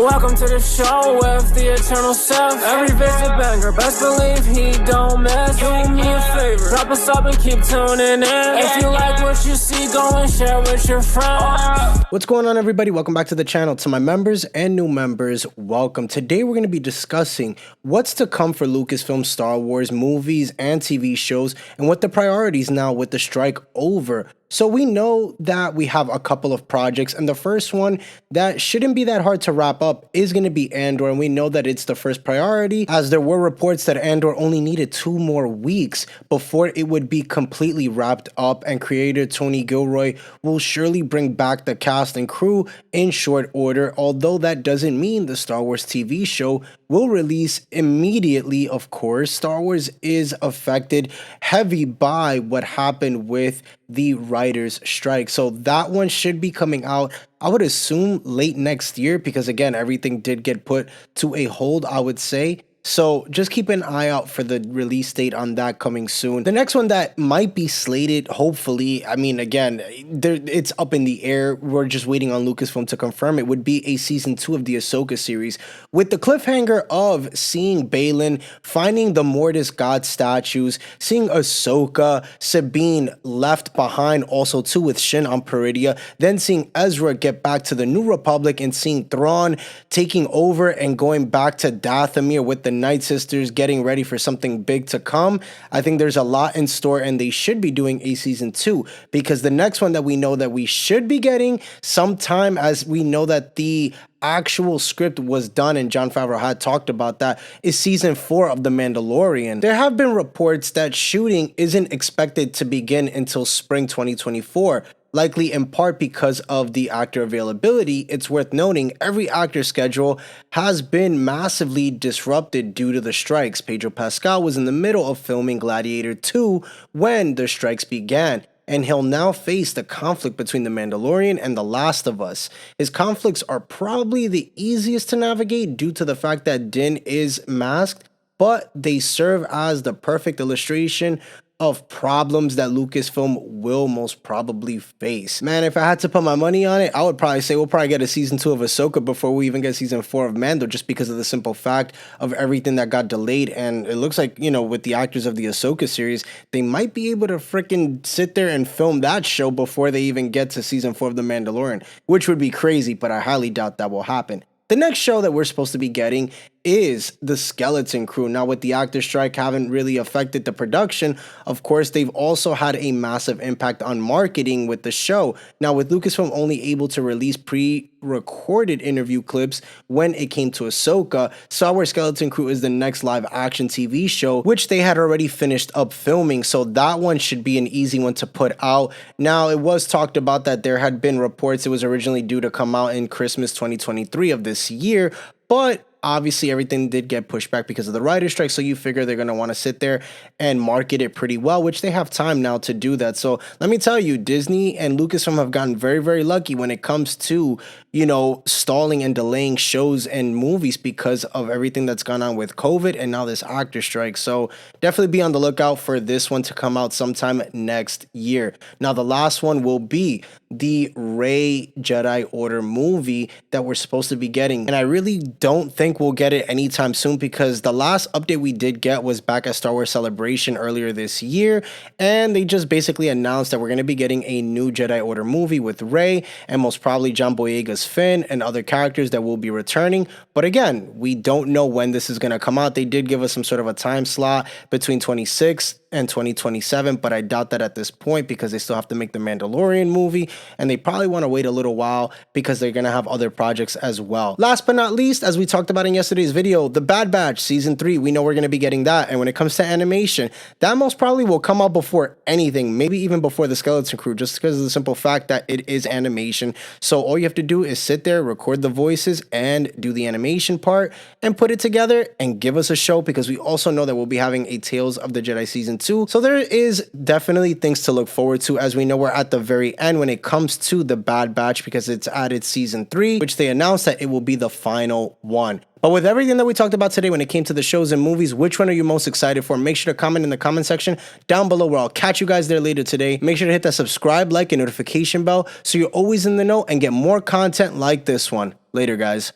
Welcome to the show with the eternal self. Every visit banger, best believe he don't miss. Do me a favor, drop a sub and keep tuning in. If you like what you see, go and share with your friends. What's going on, everybody? Welcome back to the channel. To my members and new members, welcome. Today we're going to be discussing what's to come for Lucasfilm Star Wars movies and TV shows, and what the priorities now with the strike over. So we know that we have a couple of projects, and the first one that shouldn't be that hard to wrap up is going to be Andor, and we know that it's the first priority, as there were reports that Andor only needed 2 more weeks before it would be completely wrapped up, and creator Tony Gilroy will surely bring back the cast and crew in short order, although that doesn't mean the Star Wars TV show will release immediately. Of course, Star Wars is affected heavy by what happened with the writers' strike, so that one should be coming out, I would assume, late next year, because again, everything did get put to a hold, I would say. So just keep an eye out for the release date on that coming soon. The next one that might be slated, hopefully, I mean, again, it's up in the air. We're just waiting on Lucasfilm to confirm it, would be a season 2 of the Ahsoka series, with the cliffhanger of seeing Balin, finding the Mortis God statues, seeing Ahsoka, Sabine left behind also too with Shin on Peridia, then seeing Ezra get back to the New Republic and seeing Thrawn taking over and going back to Dathomir with the Night Sisters, getting ready for something big to come. I think there's a lot in store, and they should be doing a season 2, because the next one that we know that we should be getting sometime, as we know that the actual script was done and Jon Favreau had talked about that, is season 4 of The Mandalorian. There have been reports that shooting isn't expected to begin until spring 2024. Likely in part because of the actor availability. It's worth noting every actor's schedule has been massively disrupted due to the strikes. Pedro Pascal was in the middle of filming Gladiator 2 when the strikes began, and he'll now face the conflict between The Mandalorian and The Last of Us. His conflicts are probably the easiest to navigate due to the fact that Din is masked, but they serve as the perfect illustration of problems that Lucasfilm will most probably face. Man, if I had to put my money on it, I would probably say we'll probably get a season 2 of Ahsoka before we even get season 4 of Mando, just because of the simple fact of everything that got delayed. And it looks like, you know, with the actors of the Ahsoka series, they might be able to freaking sit there and film that show before they even get to season 4 of The Mandalorian, which would be crazy, but I highly doubt that will happen. The next show that we're supposed to be getting is the Skeleton Crew. Now, with the actor strike haven't really affected the production, of course, they've also had a massive impact on marketing with the show. Now, with Lucasfilm only able to release pre-recorded interview clips when it came to Ahsoka, Star Wars Skeleton Crew is the next live-action TV show, which they had already finished up filming, so that one should be an easy one to put out. Now, it was talked about that there had been reports it was originally due to come out in Christmas 2023 of this year, but obviously everything did get pushed back because of the writer's strike, so you figure they're going to want to sit there and market it pretty well, which they have time now to do that. So let me tell you, Disney and Lucasfilm have gotten very, very lucky when it comes to, you know, stalling and delaying shows and movies because of everything that's gone on with COVID and now this actor strike. So definitely be on the lookout for this one to come out sometime next year. Now, the last one will be the Rey Jedi Order movie that we're supposed to be getting, and I really don't think we'll get it anytime soon, because the last update we did get was back at Star Wars Celebration earlier this year, and they just basically announced that we're going to be getting a new Jedi Order movie with Rey and most probably John Boyega's Finn and other characters that will be returning. But again, we don't know when this is going to come out. They did give us some sort of a time slot between 26 and 2027, but I doubt that at this point, because they still have to make the Mandalorian movie, and they probably want to wait a little while because they're going to have other projects as well. Last but not least, as we talked about in yesterday's video, The Bad Batch season 3, we know we're going to be getting that. And when it comes to animation, that most probably will come out before anything, maybe even before the Skeleton Crew, just because of the simple fact that it is animation. So all you have to do is sit there, record the voices, and do the animation part, and put it together and give us a show, because we also know that we'll be having a Tales of the Jedi season 2. So there is definitely things to look forward to, as we know we're at the very end when it comes to The Bad Batch, because it's added season 3, which they announced that it will be the final one. But with everything that we talked about today when it came to the shows and movies, which one are you most excited for? Make sure to comment in the comment section down below, where I'll catch you guys there later today. Make sure to hit that subscribe, like, and notification bell so you're always in the know and get more content like this one. Later, guys.